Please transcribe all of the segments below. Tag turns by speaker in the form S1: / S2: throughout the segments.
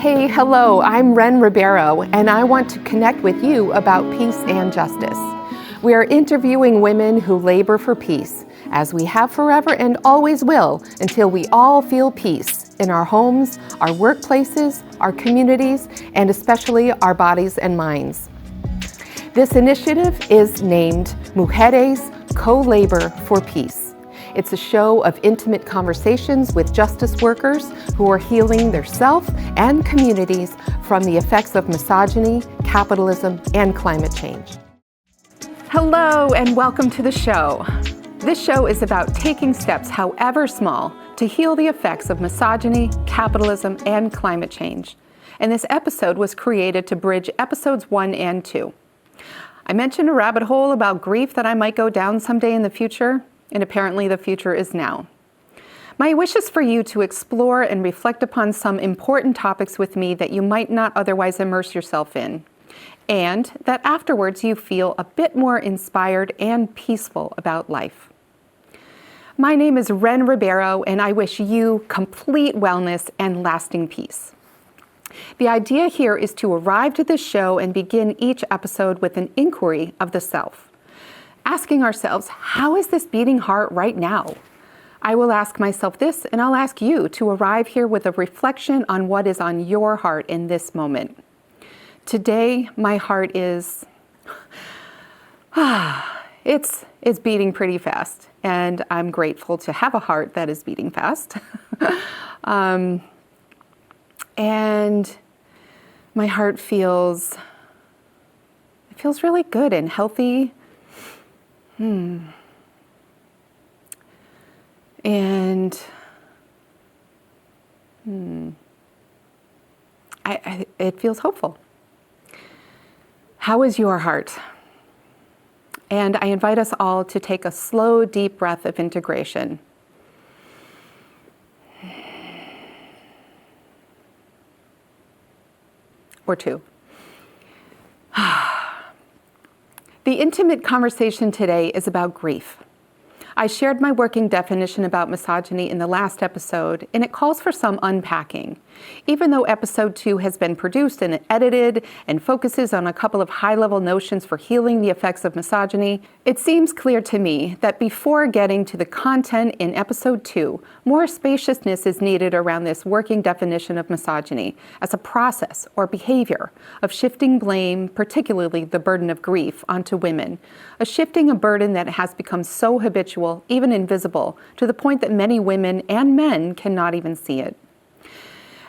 S1: Hey, hello, I'm Wren Ribeiro, and I want to connect with you about peace and justice. We are interviewing women who labor for peace, as we have forever and always will, until we all feel peace in our homes, our workplaces, our communities, and especially our bodies and minds. This initiative is named Mujeres Co-Labor for Peace. It's a show of intimate conversations with justice workers who are healing their self and communities from the effects of misogyny, capitalism, and climate change. Hello, and welcome to the show. This show is about taking steps, however small, to heal the effects of misogyny, capitalism, and climate change. And this episode was created to bridge episodes 1 and 2. I mentioned a rabbit hole about grief that I might go down someday in the future, and apparently the future is now. My wish is for you to explore and reflect upon some important topics with me that you might not otherwise immerse yourself in, and that afterwards you feel a bit more inspired and peaceful about life. My name is Wren Ribeiro, and I wish you complete wellness and lasting peace. The idea here is to arrive to this show and begin each episode with an inquiry of the self. Asking ourselves, how is this beating heart right now? I will ask myself this, and I'll ask you to arrive here with a reflection on what is on your heart in this moment. Today, my heart is, it's beating pretty fast, and I'm grateful to have a heart that is beating fast. And my heart feels really good and healthy. And it feels hopeful. How is your heart? And I invite us all to take a slow, deep breath of integration. Or two. The intimate conversation today is about grief. I shared my working definition about misogyny in the last episode, and it calls for some unpacking. Even though episode 2 has been produced and edited and focuses on a couple of high-level notions for healing the effects of misogyny, it seems clear to me that before getting to the content in episode 2, more spaciousness is needed around this working definition of misogyny as a process or behavior of shifting blame, particularly the burden of grief, onto women, a shifting a burden that has become so habitual, even invisible, to the point that many women and men cannot even see it.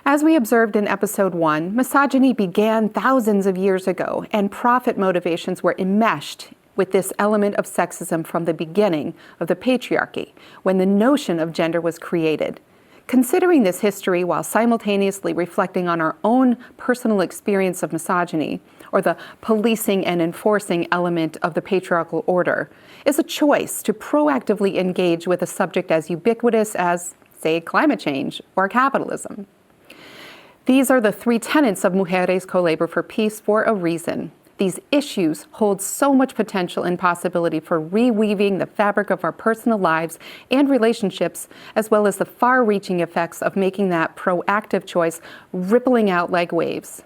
S1: As we observed in episode 1, misogyny began thousands of years ago, and profit motivations were enmeshed with this element of sexism from the beginning of the patriarchy, when the notion of gender was created. Considering this history while simultaneously reflecting on our own personal experience of misogyny, or the policing and enforcing element of the patriarchal order, is a choice to proactively engage with a subject as ubiquitous as, say, climate change or capitalism. These are the 3 tenets of Mujeres Co-Labor for Peace for a reason. These issues hold so much potential and possibility for reweaving the fabric of our personal lives and relationships, as well as the far-reaching effects of making that proactive choice rippling out like waves.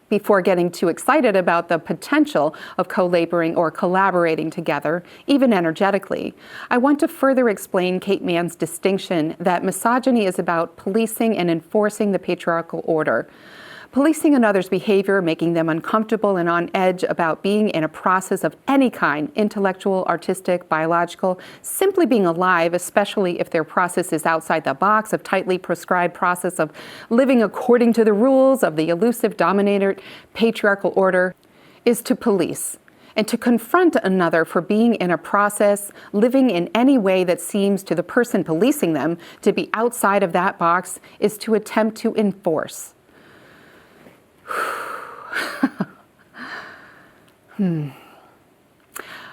S1: Before getting too excited about the potential of co-laboring or collaborating together, even energetically, I want to further explain Kate Manne's distinction that misogyny is about policing and enforcing the patriarchal order. Policing another's behavior, making them uncomfortable and on edge about being in a process of any kind, intellectual, artistic, biological, simply being alive, especially if their process is outside the box of tightly prescribed process of living according to the rules of the elusive dominator patriarchal order, is to police and to confront another for being in a process, living in any way that seems to the person policing them to be outside of that box, is to attempt to enforce.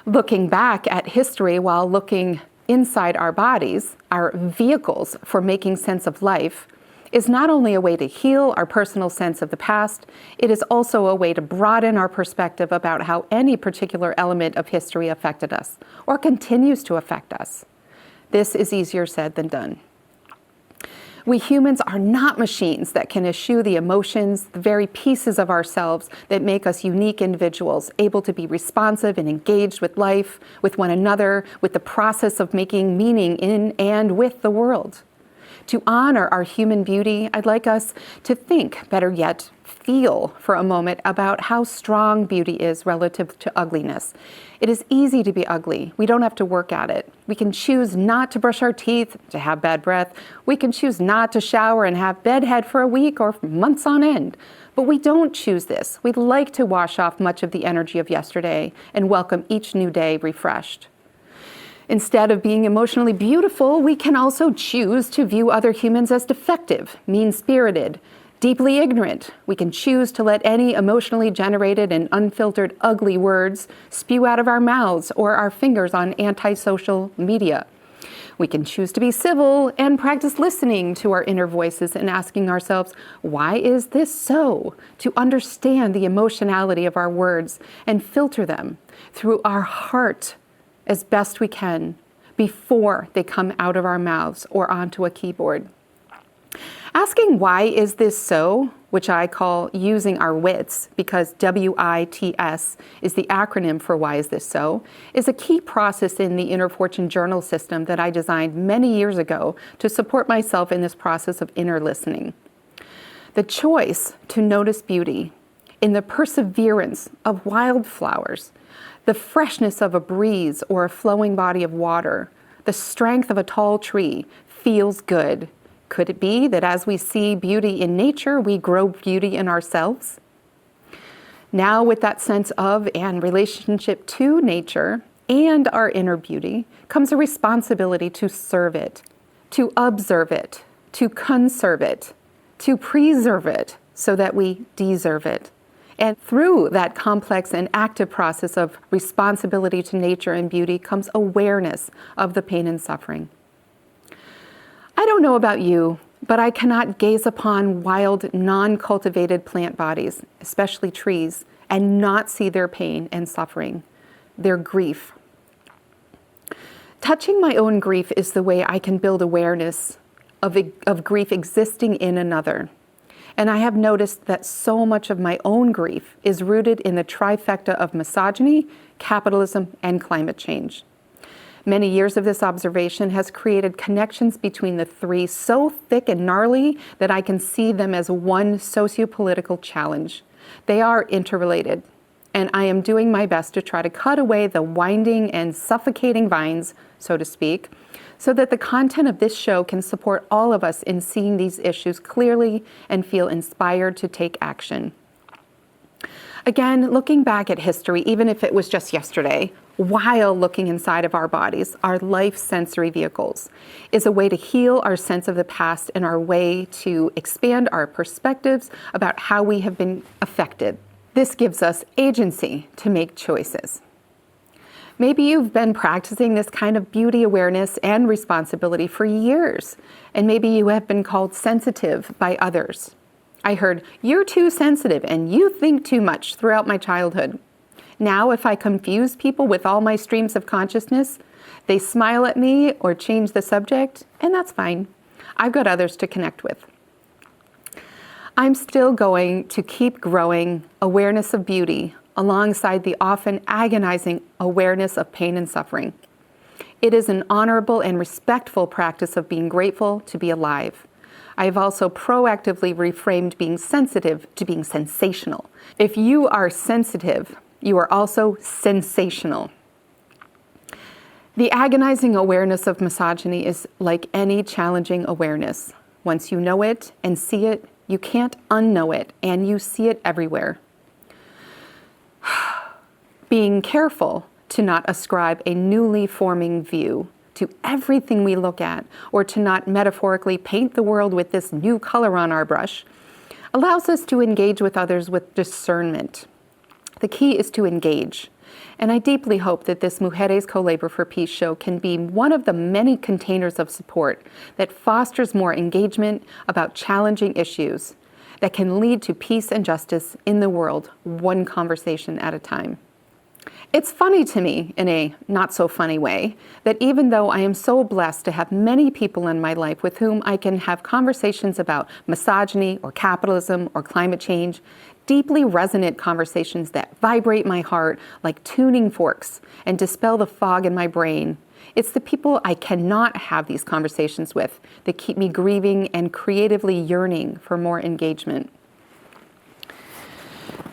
S1: Looking back at history while looking inside our bodies, our vehicles for making sense of life, is not only a way to heal our personal sense of the past, it is also a way to broaden our perspective about how any particular element of history affected us or continues to affect us. This is easier said than done. We humans are not machines that can eschew the emotions, the very pieces of ourselves that make us unique individuals, able to be responsive and engaged with life, with one another, with the process of making meaning in and with the world. To honor our human beauty, I'd like us to think, better yet, feel for a moment about how strong beauty is relative to ugliness. It is easy to be ugly. We don't have to work at it. We can choose not to brush our teeth, to have bad breath. We can choose not to shower and have bedhead for a week or months on end. But we don't choose this. We'd like to wash off much of the energy of yesterday and welcome each new day refreshed. Instead of being emotionally beautiful, we can also choose to view other humans as defective, mean-spirited, deeply ignorant. We can choose to let any emotionally generated and unfiltered ugly words spew out of our mouths or our fingers on anti-social media. We can choose to be civil and practice listening to our inner voices and asking ourselves, why is this so? To understand the emotionality of our words and filter them through our heart as best we can before they come out of our mouths or onto a keyboard. Asking why is this so, which I call using our WITS, because WITS is the acronym for why is this so, is a key process in the InnerFortune journal system that I designed many years ago to support myself in this process of inner listening. The choice to notice beauty in the perseverance of wildflowers, the freshness of a breeze or a flowing body of water, the strength of a tall tree feels good. Could it be that as we see beauty in nature, we grow beauty in ourselves? Now, with that sense of and relationship to nature and our inner beauty, comes a responsibility to serve it, to observe it, to conserve it, to preserve it so that we deserve it. And through that complex and active process of responsibility to nature and beauty comes awareness of the pain and suffering. I don't know about you, but I cannot gaze upon wild, non-cultivated plant bodies, especially trees, and not see their pain and suffering, their grief. Touching my own grief is the way I can build awareness of grief existing in another. And I have noticed that so much of my own grief is rooted in the trifecta of misogyny, capitalism, and climate change. Many years of this observation has created connections between the three so thick and gnarly that I can see them as one socio-political challenge. They are interrelated, and I am doing my best to try to cut away the winding and suffocating vines, so to speak, so that the content of this show can support all of us in seeing these issues clearly and feel inspired to take action. Again, looking back at history, even if it was just yesterday, while looking inside of our bodies, our life sensory vehicles, is a way to heal our sense of the past and our way to expand our perspectives about how we have been affected. This gives us agency to make choices. Maybe you've been practicing this kind of beauty awareness and responsibility for years, and maybe you have been called sensitive by others. I heard, "You're too sensitive and you think too much" throughout my childhood. Now, if I confuse people with all my streams of consciousness, they smile at me or change the subject, and that's fine. I've got others to connect with. I'm still going to keep growing awareness of beauty alongside the often agonizing awareness of pain and suffering. It is an honorable and respectful practice of being grateful to be alive. I have also proactively reframed being sensitive to being sensational. If you are sensitive, you are also sensational. The agonizing awareness of misogyny is like any challenging awareness. Once you know it and see it, you can't unknow it, and you see it everywhere. Being careful to not ascribe a newly forming view to everything we look at, or to not metaphorically paint the world with this new color on our brush, allows us to engage with others with discernment. The key is to engage. And I deeply hope that this Mujeres Co-Labor for Peace show can be one of the many containers of support that fosters more engagement about challenging issues that can lead to peace and justice in the world, one conversation at a time. It's funny to me, in a not so funny way, that even though I am so blessed to have many people in my life with whom I can have conversations about misogyny or capitalism or climate change, deeply resonant conversations that vibrate my heart like tuning forks and dispel the fog in my brain, it's the people I cannot have these conversations with that keep me grieving and creatively yearning for more engagement.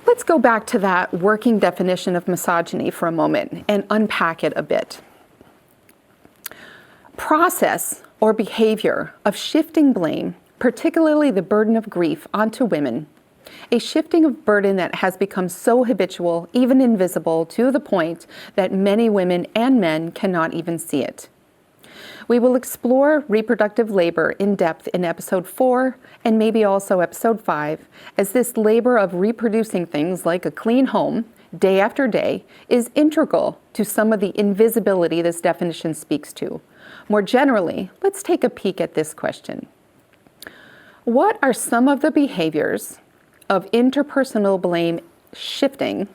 S1: Let's go back to that working definition of misogyny for a moment and unpack it a bit. Process or behavior of shifting blame, particularly the burden of grief, onto women. A shifting of burden that has become so habitual, even invisible, to the point that many women and men cannot even see it. We will explore reproductive labor in depth in episode 4 and maybe also episode 5, as this labor of reproducing things like a clean home, day after day, is integral to some of the invisibility this definition speaks to. More generally, let's take a peek at this question. What are some of the behaviors of interpersonal blame shifting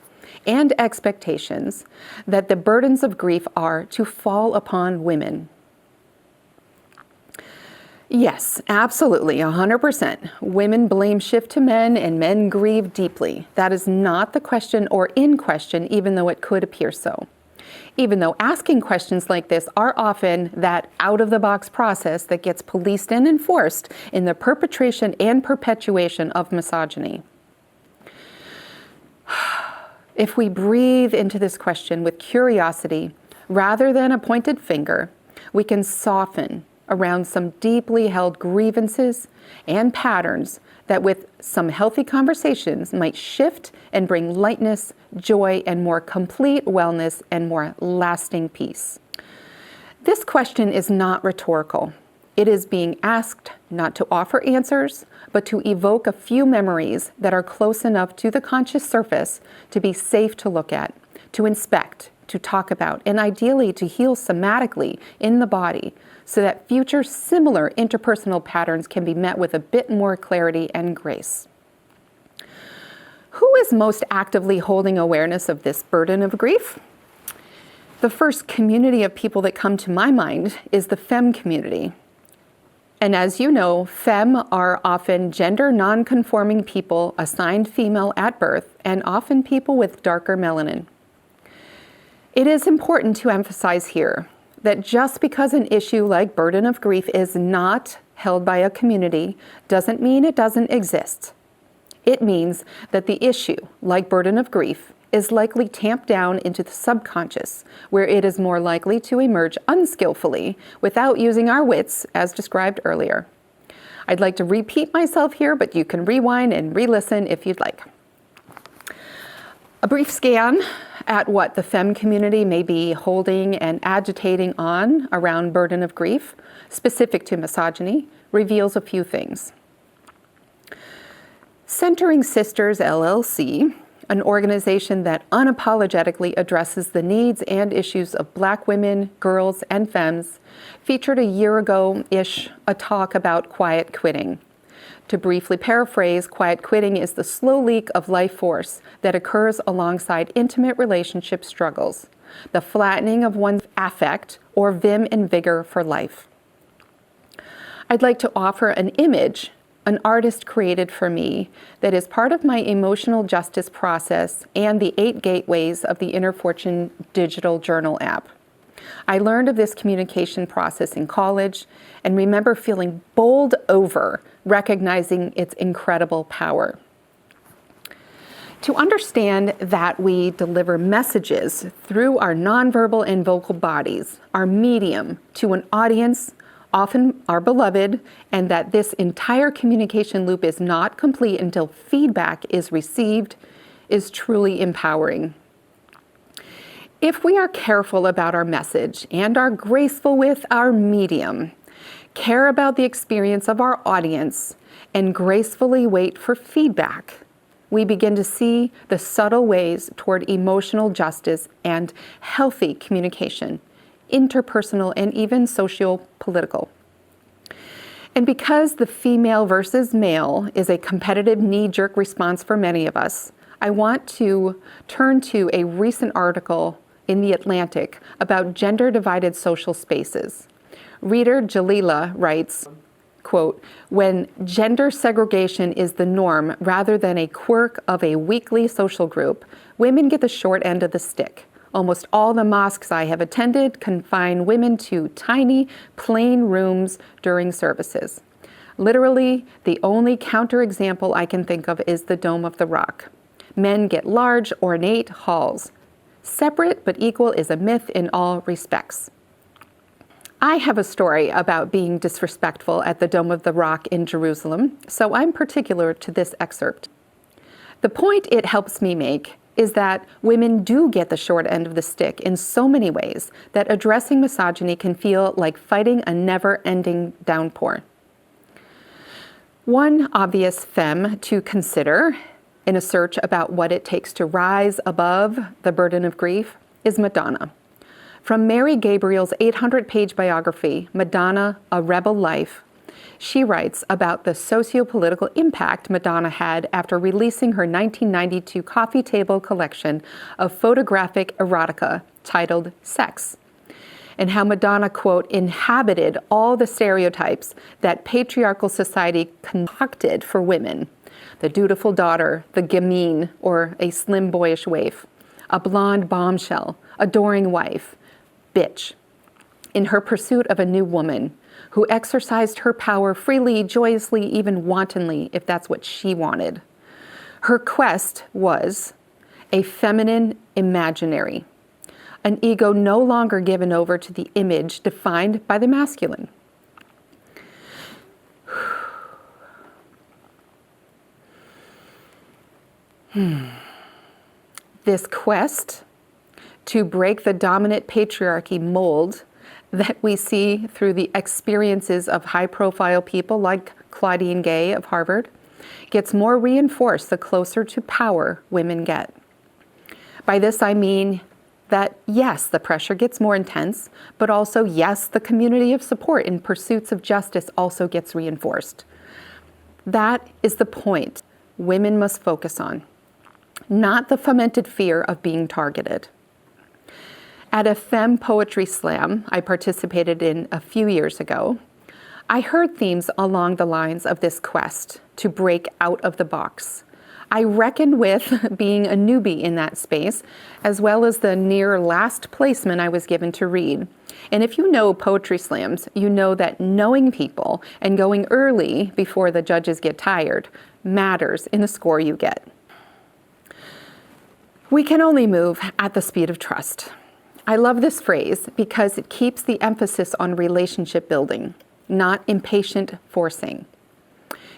S1: and expectations that the burdens of grief are to fall upon women? Yes, absolutely, 100%. Women blame shift to men and men grieve deeply. That is not the question or in question, even though it could appear so. Even though asking questions like this are often that out-of-the-box process that gets policed and enforced in the perpetration and perpetuation of misogyny. If we breathe into this question with curiosity, rather than a pointed finger, we can soften around some deeply held grievances and patterns that with some healthy conversations might shift and bring lightness, joy, and more complete wellness and more lasting peace. This question is not rhetorical. It is being asked not to offer answers, but to evoke a few memories that are close enough to the conscious surface to be safe to look at, to inspect, to talk about, and ideally to heal somatically in the body, so that future similar interpersonal patterns can be met with a bit more clarity and grace. Who is most actively holding awareness of this burden of grief? The first community of people that come to my mind is the femme community. And as you know, femme are often gender non-conforming people assigned female at birth and often people with darker melanin. It is important to emphasize here that just because an issue like burden of grief is not held by a community doesn't mean it doesn't exist. It means that the issue, like burden of grief, is likely tamped down into the subconscious, where it is more likely to emerge unskillfully without using our wits, as described earlier. I'd like to repeat myself here, but you can rewind and re-listen if you'd like. A brief scan at what the femme community may be holding and agitating on around burden of grief, specific to misogyny, reveals a few things. Centering Sisters LLC, an organization that unapologetically addresses the needs and issues of Black women, girls, and femmes, featured a year ago-ish a talk about quiet quitting. To briefly paraphrase, quiet quitting is the slow leak of life force that occurs alongside intimate relationship struggles, the flattening of one's affect or vim and vigor for life. I'd like to offer an image an artist created for me that is part of my emotional justice process and the 8 gateways of the InnerFortune digital journal app. I learned of this communication process in college and remember feeling bowled over, recognizing its incredible power. To understand that we deliver messages through our nonverbal and vocal bodies, our medium, to an audience, often our beloved, and that this entire communication loop is not complete until feedback is received, is truly empowering. If we are careful about our message and are graceful with our medium, care about the experience of our audience, and gracefully wait for feedback, we begin to see the subtle ways toward emotional justice and healthy communication, interpersonal and even socio-political. And because the female versus male is a competitive knee-jerk response for many of us, I want to turn to a recent article in The Atlantic about gender-divided social spaces. Reader Jalila writes, quote, "When gender segregation is the norm rather than a quirk of a weekly social group, women get the short end of the stick. Almost all the mosques I have attended confine women to tiny, plain rooms during services. Literally, the only counterexample I can think of is the Dome of the Rock. Men get large, ornate halls. Separate but equal is a myth in all respects." I have a story about being disrespectful at the Dome of the Rock in Jerusalem, so I'm particular to this excerpt. The point it helps me make is that women do get the short end of the stick in so many ways that addressing misogyny can feel like fighting a never-ending downpour. One obvious femme to consider in a search about what it takes to rise above the burden of grief is Madonna. From Mary Gabriel's 800-page biography, Madonna, A Rebel Life, she writes about the socio-political impact Madonna had after releasing her 1992 coffee table collection of photographic erotica titled Sex, and how Madonna, quote, "inhabited all the stereotypes that patriarchal society concocted for women. The dutiful daughter, the gamine, or a slim boyish waif, a blonde bombshell, adoring wife, bitch, in her pursuit of a new woman who exercised her power freely, joyously, even wantonly, if that's what she wanted. Her quest was a feminine imaginary, an ego no longer given over to the image defined by the masculine." This quest to break the dominant patriarchy mold that we see through the experiences of high-profile people like Claudine Gay of Harvard gets more reinforced the closer to power women get. By this I mean that, yes, the pressure gets more intense, but also, yes, the community of support in pursuits of justice also gets reinforced. That is the point women must focus on, not the fomented fear of being targeted. At a femme poetry slam I participated in a few years ago, I heard themes along the lines of this quest to break out of the box. I reckoned with being a newbie in that space, as well as the near last placement I was given to read. And if you know poetry slams, you know that knowing people and going early before the judges get tired matters in the score you get. We can only move at the speed of trust. I love this phrase because it keeps the emphasis on relationship building, not impatient forcing.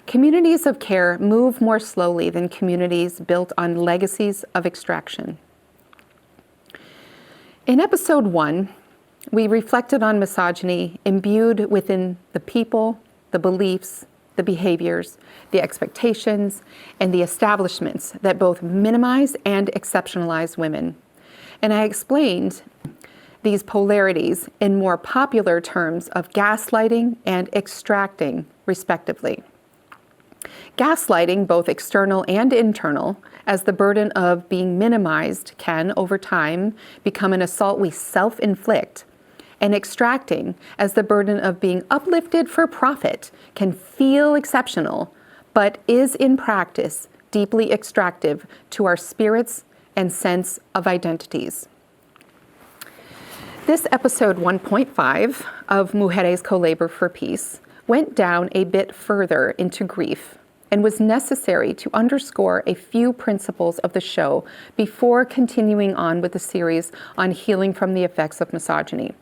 S1: Communities of care move more slowly than communities built on legacies of extraction. In episode 1, we reflected on misogyny imbued within the people, the beliefs, the behaviors, the expectations, and the establishments that both minimize and exceptionalize women. And I explained these polarities in more popular terms of gaslighting and extracting, respectively. Gaslighting, both external and internal, as the burden of being minimized can, over time, become an assault we self-inflict, and extracting, as the burden of being uplifted for profit, can feel exceptional, but is in practice deeply extractive to our spirits and sense of identities. This episode 1.5 of Mujeres Co-Labor for Peace went down a bit further into grief and was necessary to underscore a few principles of the show before continuing on with the series on healing from the effects of misogyny.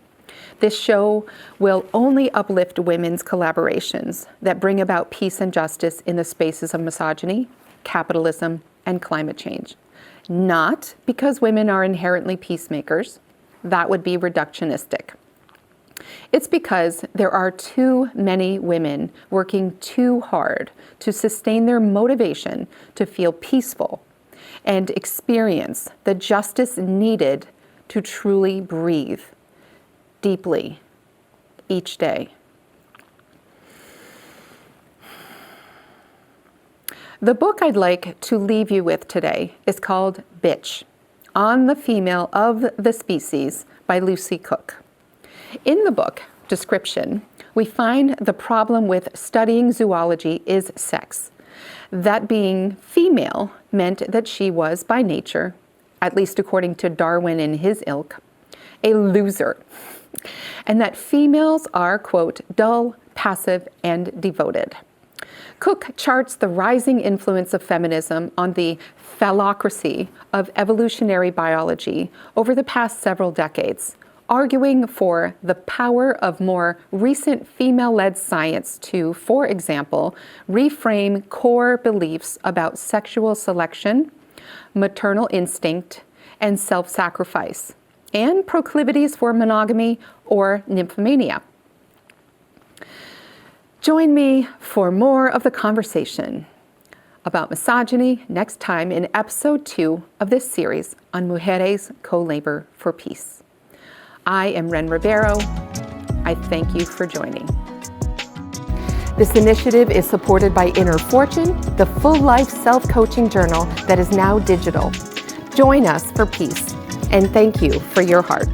S1: This show will only uplift women's collaborations that bring about peace and justice in the spaces of misogyny, capitalism, and climate change. Not because women are inherently peacemakers. That would be reductionistic. It's because there are too many women working too hard to sustain their motivation to feel peaceful and experience the justice needed to truly breathe deeply each day. The book I'd like to leave you with today is called Bitch, On the Female of the Species by Lucy Cooke. In the book description, we find the problem with studying zoology is sex. That being female meant that she was by nature, at least according to Darwin and his ilk, a loser. And that females are, quote, dull, passive, and devoted. Cooke charts the rising influence of feminism on the phallocracy of evolutionary biology over the past several decades, arguing for the power of more recent female-led science to, for example, reframe core beliefs about sexual selection, maternal instinct, and self-sacrifice, and proclivities for monogamy or nymphomania. Join me for more of the conversation about misogyny next time in episode 2 of this series on Mujeres Co-Labor for Peace. I am Wren Ribeiro. I thank you for joining. This initiative is supported by InnerFortune, the full-life self-coaching journal that is now digital. Join us for peace, and thank you for your heart.